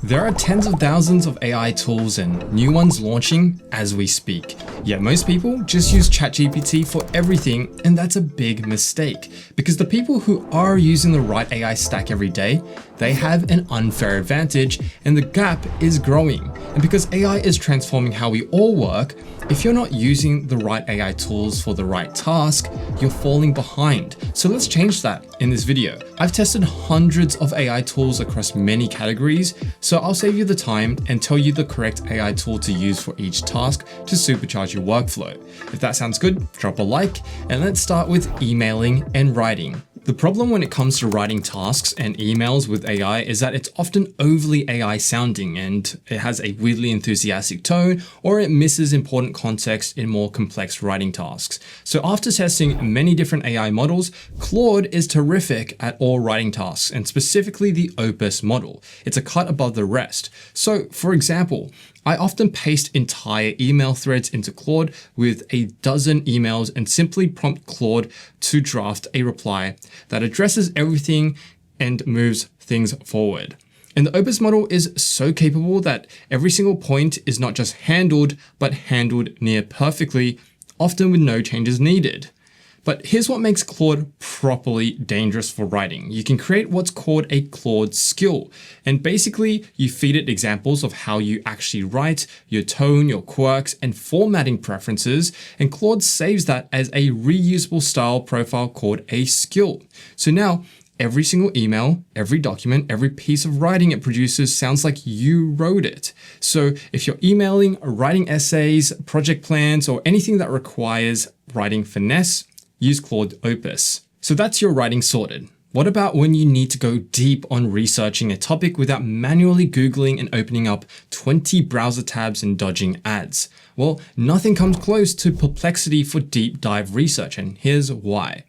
There are tens of thousands of AI tools and new ones launching as we speak. Yet most people just use ChatGPT for everything, and that's a big mistake. Because the people who are using the right AI stack every day, they have an unfair advantage and the gap is growing. And because AI is transforming how we all work, if you're not using the right AI tools for the right task, you're falling behind. So let's change that in this video. I've tested hundreds of AI tools across many categories, so I'll save you the time and tell you the correct AI tool to use for each task to supercharge your workflow. If that sounds good, drop a like, and let's start with emailing and writing. The problem when it comes to writing tasks and emails with AI is that it's often overly AI sounding and it has a weirdly enthusiastic tone, or it misses important context in more complex writing tasks. So after testing many different AI models, Claude is terrific at all writing tasks, and specifically the Opus model. It's a cut above the rest. So for example, I often paste entire email threads into Claude with a dozen emails and simply prompt Claude to draft a reply that addresses everything and moves things forward. And the Opus model is so capable that every single point is not just handled, but handled near perfectly, often with no changes needed. But here's what makes Claude properly dangerous for writing. You can create what's called a Claude skill. And basically, you feed it examples of how you actually write, your tone, your quirks, and formatting preferences. And Claude saves that as a reusable style profile called a skill. So now, every single email, every document, every piece of writing it produces sounds like you wrote it. So if you're emailing, writing essays, project plans, or anything that requires writing finesse, use Claude Opus. So that's your writing sorted. What about when you need to go deep on researching a topic without manually Googling and opening up 20 browser tabs and dodging ads? Well, nothing comes close to Perplexity for deep dive research, and here's why.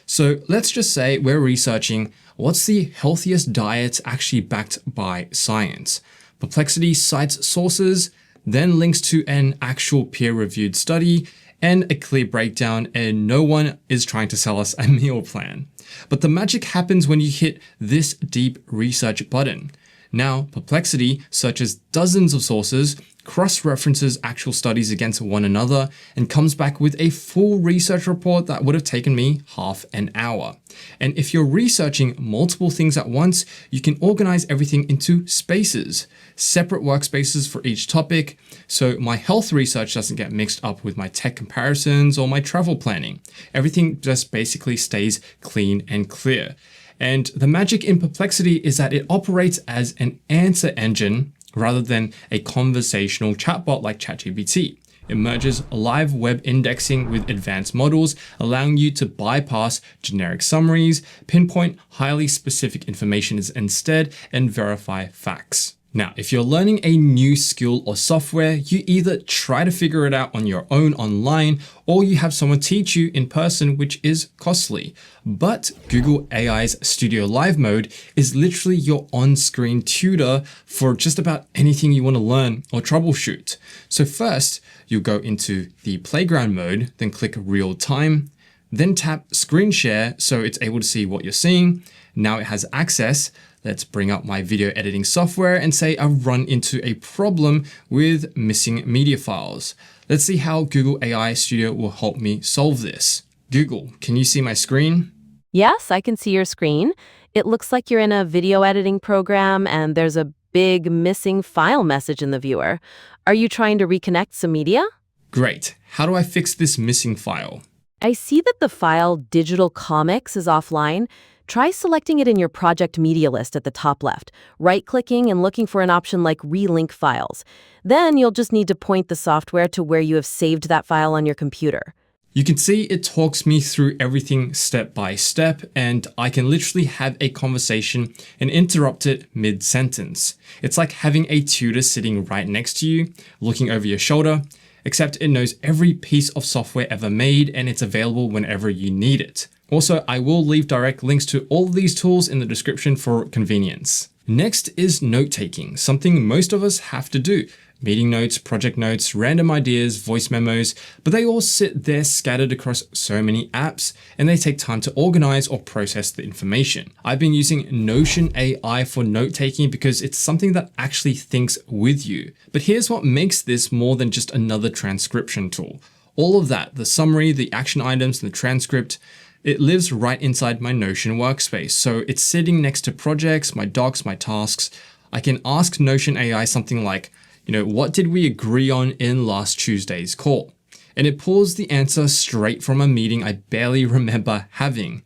So let's just say we're researching what's the healthiest diet actually backed by science. Perplexity cites sources, then links to an actual peer-reviewed study, and a clear breakdown, and no one is trying to sell us a meal plan. But the magic happens when you hit this deep research button. Now, Perplexity searches dozens of sources, cross-references actual studies against one another, and comes back with a full research report that would have taken me half an hour. And if you're researching multiple things at once, you can organize everything into spaces, separate workspaces for each topic, so my health research doesn't get mixed up with my tech comparisons or my travel planning. Everything just basically stays clean and clear. And the magic in Perplexity is that it operates as an answer engine rather than a conversational chatbot like ChatGPT. It merges live web indexing with advanced models, allowing you to bypass generic summaries, pinpoint highly specific information instead, and verify facts. Now, if you're learning a new skill or software, you either try to figure it out on your own online, or you have someone teach you in person, which is costly. But Google AI's Studio Live mode is literally your on-screen tutor for just about anything you want to learn or troubleshoot. So first, you'll go into the playground mode, then click real time, then tap screen share so it's able to see what you're seeing. Now it has access. Let's bring up my video editing software and say I've run into a problem with missing media files. Let's see how Google AI Studio will help me solve this. Google, can you see my screen? Yes, I can see your screen. It looks like you're in a video editing program and there's a big missing file message in the viewer. Are you trying to reconnect some media? Great. How do I fix this missing file? I see that the file Digital Comics is offline. Try selecting it in your project media list at the top left, right-clicking and looking for an option like Relink Files. Then you'll just need to point the software to where you have saved that file on your computer. You can see it talks me through everything step by step, and I can literally have a conversation and interrupt it mid-sentence. It's like having a tutor sitting right next to you, looking over your shoulder, except it knows every piece of software ever made and it's available whenever you need it. Also, I will leave direct links to all of these tools in the description for convenience. Next is note-taking, something most of us have to do. Meeting notes, project notes, random ideas, voice memos, but they all sit there scattered across so many apps, and they take time to organize or process the information. I've been using Notion AI for note-taking because it's something that actually thinks with you. But here's what makes this more than just another transcription tool. All of that, the summary, the action items, and the transcript, it lives right inside my Notion workspace. So it's sitting next to projects, my docs, my tasks. I can ask Notion AI something like, what did we agree on in last Tuesday's call? And it pulls the answer straight from a meeting I barely remember having.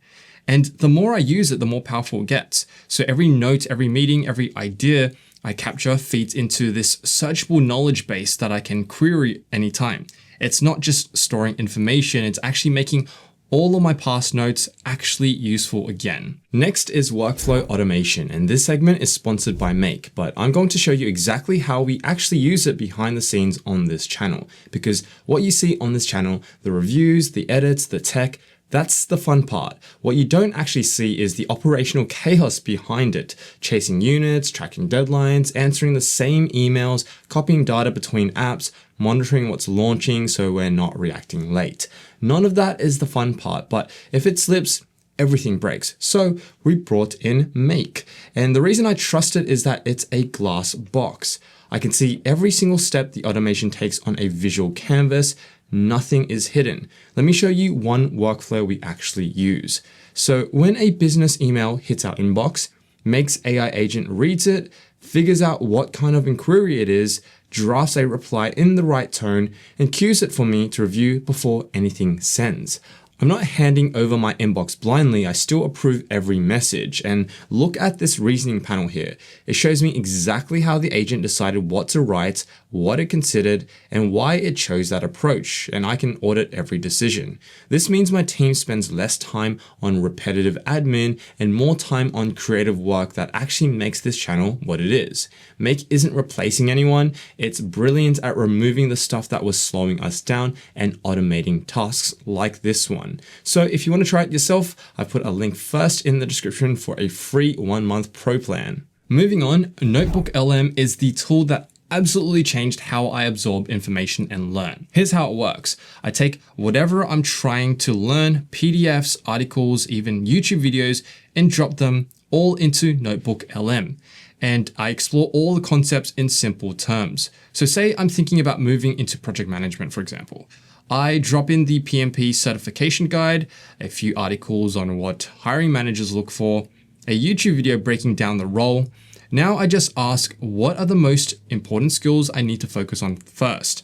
And the more I use it, the more powerful it gets. So every note, every meeting, every idea I capture feeds into this searchable knowledge base that I can query anytime. It's not just storing information, it's actually making all of my past notes actually useful again. Next is workflow automation, and this segment is sponsored by Make, but I'm going to show you exactly how we actually use it behind the scenes on this channel, because what you see on this channel, the reviews, the edits, the tech, that's the fun part. What you don't actually see is the operational chaos behind it, chasing units, tracking deadlines, answering the same emails, copying data between apps, monitoring what's launching so we're not reacting late. None of that is the fun part, but if it slips, everything breaks. So we brought in Make. And the reason I trust it is that it's a glass box. I can see every single step the automation takes on a visual canvas. Nothing is hidden. Let me show you one workflow we actually use. So when a business email hits our inbox, Make's AI agent reads it, figures out what kind of inquiry it is, drafts a reply in the right tone, and queues it for me to review before anything sends. I'm not handing over my inbox blindly, I still approve every message. And look at this reasoning panel here. It shows me exactly how the agent decided what to write, what it considered, and why it chose that approach, and I can audit every decision. This means my team spends less time on repetitive admin and more time on creative work that actually makes this channel what it is. Make isn't replacing anyone, it's brilliant at removing the stuff that was slowing us down and automating tasks like this one. So if you want to try it yourself, I put a link first in the description for a free 1-month pro plan. Moving on, Notebook LM is the tool that absolutely changed how I absorb information and learn. Here's how it works. I take whatever I'm trying to learn, PDFs, articles, even YouTube videos, and drop them all into Notebook LM. And I explore all the concepts in simple terms. So say I'm thinking about moving into project management, for example. I drop in the PMP certification guide, a few articles on what hiring managers look for, a YouTube video breaking down the role. Now I just ask, what are the most important skills I need to focus on first?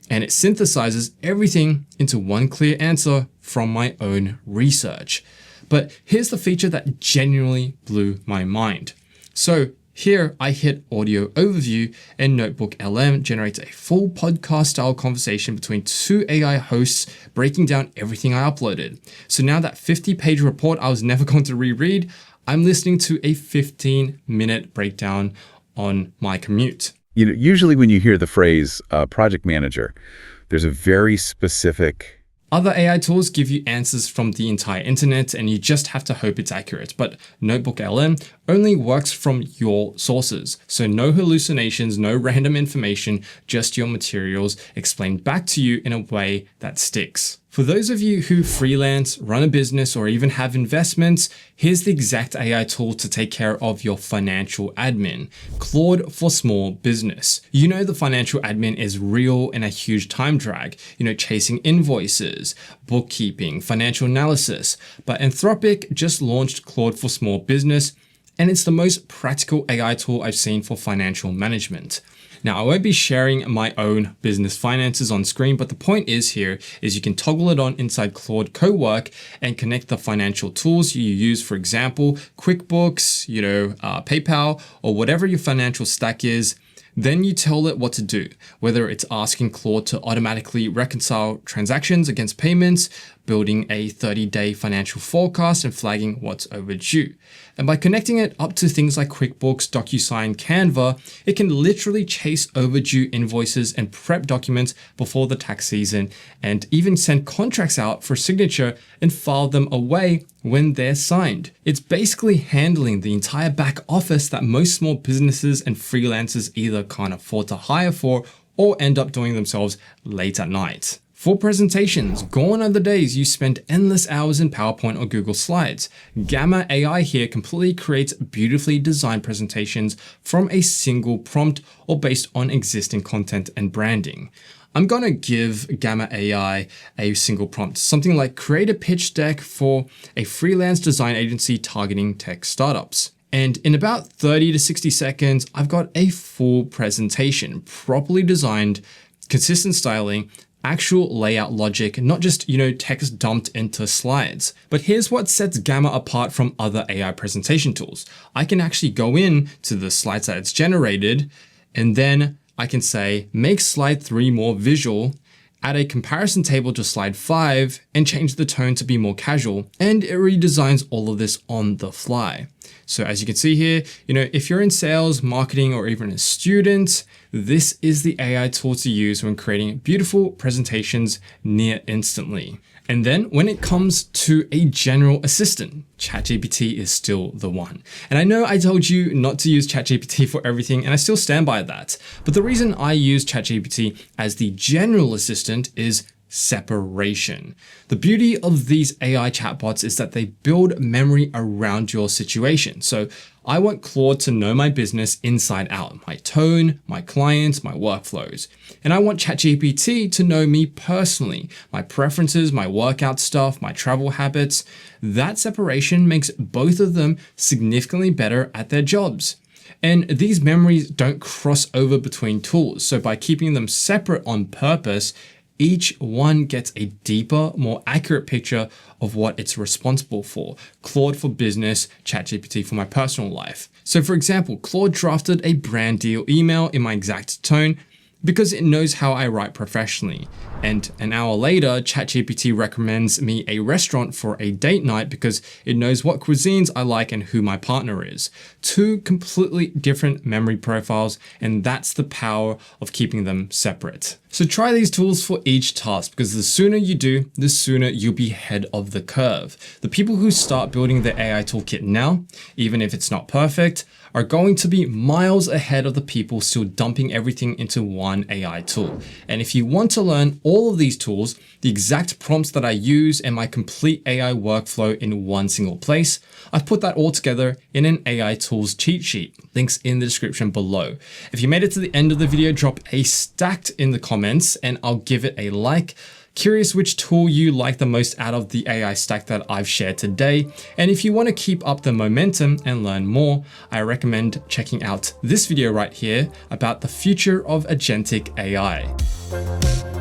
And it synthesizes everything into one clear answer from my own research. But here's the feature that genuinely blew my mind. So here I hit audio overview and Notebook LM generates a full podcast style conversation between two AI hosts breaking down everything I uploaded. So now that 50-page report I was never going to reread, I'm listening to a 15-minute breakdown on my commute. Usually when you hear the phrase project manager, there's a very specific. Other AI tools give you answers from the entire internet and you just have to hope it's accurate, but Notebook LM only works from your sources. So no hallucinations, no random information, just your materials explained back to you in a way that sticks. For those of you who freelance, run a business, or even have investments, here's the exact AI tool to take care of your financial admin. Claude for small business. You know the financial admin is real and a huge time drag. Chasing invoices, bookkeeping, financial analysis. But Anthropic just launched Claude for small business, and it's the most practical AI tool I've seen for financial management. Now, I won't be sharing my own business finances on screen, but the point is you can toggle it on inside Claude Cowork and connect the financial tools you use, for example, QuickBooks, PayPal, or whatever your financial stack is. Then you tell it what to do, whether it's asking Claude to automatically reconcile transactions against payments, building a 30-day financial forecast and flagging what's overdue. And by connecting it up to things like QuickBooks, DocuSign, Canva, it can literally chase overdue invoices and prep documents before the tax season, and even send contracts out for signature and file them away when they're signed. It's basically handling the entire back office that most small businesses and freelancers either can't afford to hire for or end up doing themselves late at night. For presentations, gone are the days you spend endless hours in PowerPoint or Google Slides. Gamma AI here completely creates beautifully designed presentations from a single prompt or based on existing content and branding. I'm going to give Gamma AI a single prompt, something like create a pitch deck for a freelance design agency targeting tech startups. And in about 30 to 60 seconds, I've got a full presentation, properly designed, consistent styling, actual layout logic, not just, text dumped into slides. But here's what sets Gamma apart from other AI presentation tools. I can actually go in to the slides that it's generated, and then I can say, make slide 3 more visual, add a comparison table to slide 5, and change the tone to be more casual. And it redesigns all of this on the fly. So as you can see here, if you're in sales, marketing, or even a student, this is the AI tool to use when creating beautiful presentations near instantly. And then when it comes to a general assistant, ChatGPT is still the one. And I know I told you not to use ChatGPT for everything, and I still stand by that. But the reason I use ChatGPT as the general assistant is separation. The beauty of these AI chatbots is that they build memory around your situation. So I want Claude to know my business inside out, my tone, my clients, my workflows. And I want ChatGPT to know me personally, my preferences, my workout stuff, my travel habits. That separation makes both of them significantly better at their jobs. And these memories don't cross over between tools. So by keeping them separate on purpose, each one gets a deeper, more accurate picture of what it's responsible for. Claude for business, ChatGPT for my personal life. So for example, Claude drafted a brand deal email in my exact tone because it knows how I write professionally. And an hour later, ChatGPT recommends me a restaurant for a date night because it knows what cuisines I like and who my partner is. Two completely different memory profiles, and that's the power of keeping them separate. So try these tools for each task, because the sooner you do, the sooner you'll be ahead of the curve. The people who start building the AI toolkit now, even if it's not perfect, are going to be miles ahead of the people still dumping everything into one AI tool. And if you want to learn all of these tools, the exact prompts that I use, and my complete AI workflow in one single place, I've put that all together in an AI tools cheat sheet. Links in the description below. If you made it to the end of the video, drop a stacked in the comments and I'll give it a like. Curious which tool you like the most out of the AI stack that I've shared today. And if you want to keep up the momentum and learn more, I recommend checking out this video right here about the future of agentic AI.